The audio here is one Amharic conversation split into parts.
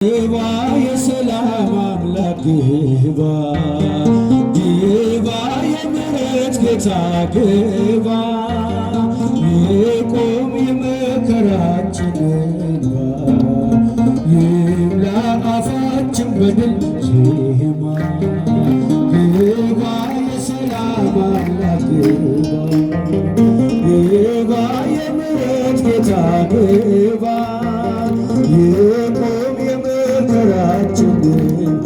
ግባ የሰላም አምላክ ግባ ግባ የምሕረት ጌታ ግባ ይቁም የመከራችን እንባ ይምላ አፋችን በድል ዜማ ግባ የሰላም አምላክ ግባ የምሕረት ጌታ ግባ ይቁም የመከራችን እንባ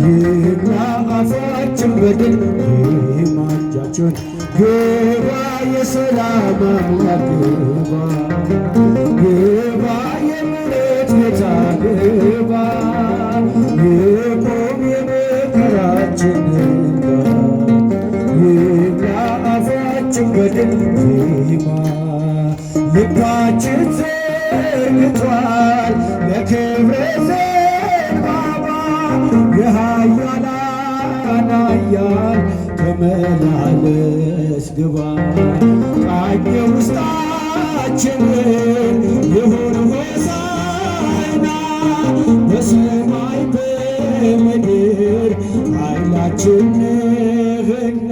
ይምላ አፋችን በድል ዜማ እጃችሁን ግባ የሰላም አምላክ ግባ ግባ የምሕረት ጌታ ግባ ይቁም የመከራችን እንባ ይምላ አፋችን በድል ዜማ ልባችን ዘርግቷል ለክብረ ዘንባባ የኃያላን ኃያል ተመላለስ ግባ ቃኝ ውስጣችንን ይሁን ሆሳዕና በሰማይ በምድር ኃይላችን ነህና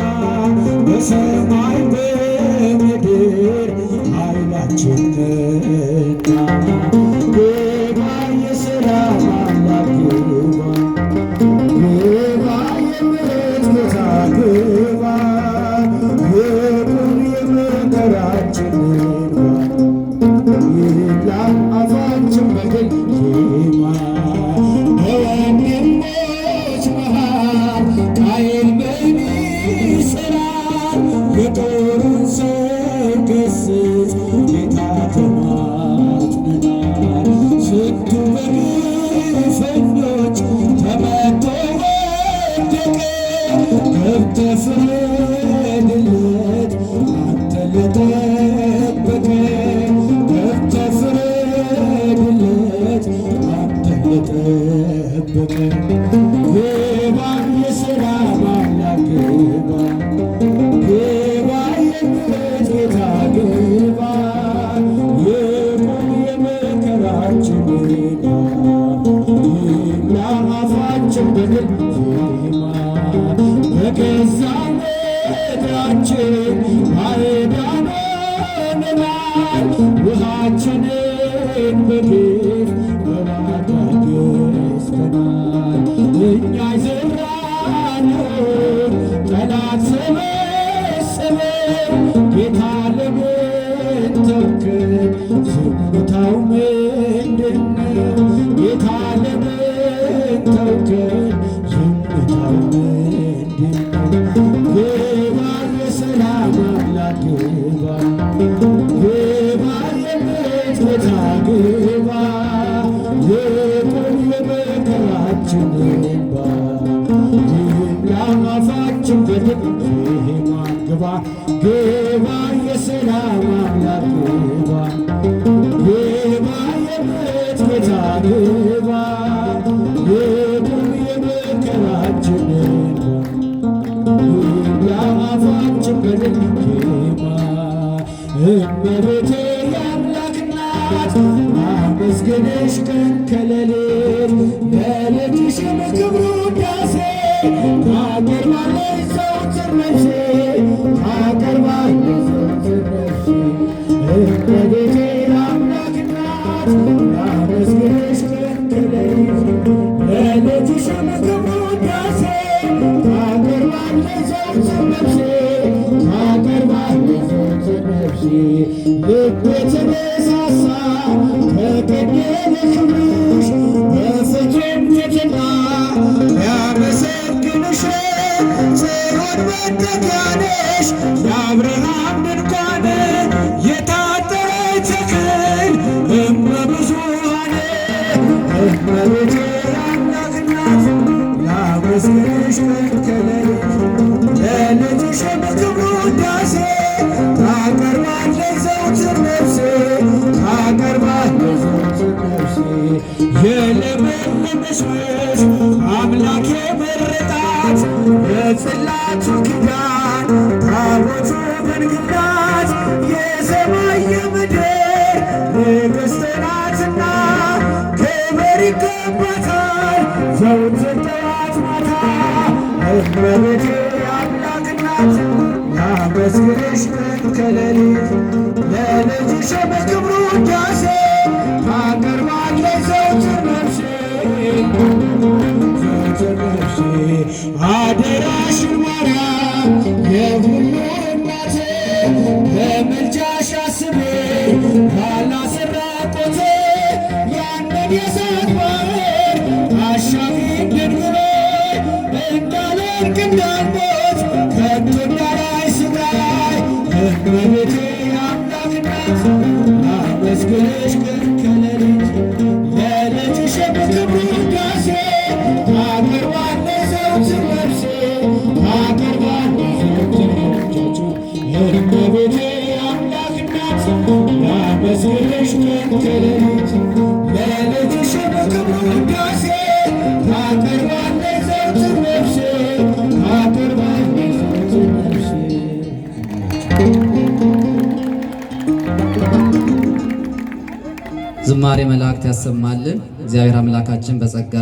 በሰማይ በምድር ኃይላችን ነህና ግባ የሰላም አምላክ ግባ ግባ የምሕረት ጌታ ግባ ይቁም የመከራችን እንባ ይምላ አፋችን በድል ዜማ በወንድሞች መሃል ቃየል ምን ይሠራል የጦሩን ሰው ገሥጽ ጌታ ተማጽነናል ስንቱ በግፈኞች ተመትቶ ወደቀ ገብተህ ፍረድለት አንተ ለጠበቀ ገብተህ ፍረድለት አንተ ለጠበቀ ግባ የሰላም አምላክ ግባ ግባ የምሕረት ጌታ ግባ ይቁም የመከራችን እንባ ይምላ አፋችን በድል ዜማ በገዛ ምድራችን ባዕዳን ሆነናል ውሃችንን በግፍ በባዳ ገዝተናል እኛ የዘራነውን ጠላት ሰበሰበው ጌታ ለምን ተውከን ዝምታው ምንድነው ጌታ ለምን ተውከን ዝምታው ምንድነው ግባ የሰላም አምላክ ግባ ግባ የምሕረት ጌታ ግባ ይቁም የመከራችን እንባ ይምላ አፋችን በድል ዜማ ግባ ግባ የሰላም አምላክ ግባ ግባ የምሕረት ጌታ ግባ ይቁም የመከራችን እንባ ይምላ አፋችን በድል ዜማ እመቤቴ የአምላክ እናት አመስግንሽ ቀን ከሌሊት ለልጅሽም ክብሩ ውዳሴ ታቀርባለች ዘወትር ነፍሴ ታቀርባለች ዘወትር ነፍሴ እመቤቴ የአምላክ እናት አመስግንሽ ቀን ከሌሊት ለልጅሽም ክብሩ ውዳሴ ታቀርባለች ዘወትር ነፍሴ ታቀርባለች ዘወትር ነፍሴ ልቤ ተነሳሳ ተቀደለ ክብርሽ በፍቅርም ትሕትና ያመሰግንሽ ጽዮን መጠጊያ ነሽ የአብርሃም ድንኳን የታጠረች ተክል እመብዙኃን እመቤቴ የአምላክ እናት ላመስግንሽ ቀን ከሌሊት ለልጅሽም ክብሩ ውዳሴ ታቀርባለች ዘወትር ነፍሴ ታቀርባለች ዘወትር ነፍሴ የለመለመች ምድር አምላክ የመረጣት የጽላቱ ኪዳን ታቦቱ መንግሥት የሰማይ የምድር ንግሥት ናትና ክብር ይገባታል ዘወትር ጠዋት ማታ እመቤቴ አምላክ እናት ላመስግንሽ ቀን ከሌሊት ለልጅሽ በክብሩ ውዳሴ ታቀርባለች ዘወትር ነፍሴ አደራሽን ማርያም የሁሉ እናቴ በምልጃሽ አስቤኝ ባላሰራቆቴ ያንን የእሳት ባሕር አሻግሪኝ ድንግሌ እንዳልወድቅ እንዳልሞት ከቶ እንዳላይ ሥጋዬ እመቤቴ አምላክ እናት ላመስግንሽ ቀን ከሌሊት ለልጅሽ በክብሩ ውዳሴ ታቀርባለች ዘወትር ነፍሴ ታቀርባለች ዘወትር እመቤቴ አምላክ እናት ላመስግንሽ ቀን ከሌሊት ለልጅሽ በክብሩ ውዳሴ ታቀርባለች ዘወትር ነፍሴ ታቀርባለች ዘወትር ነፍሴ። ዝማሬ መላእክት ያሰማልን። እግዚአብሔር አምላካችን በጸጋ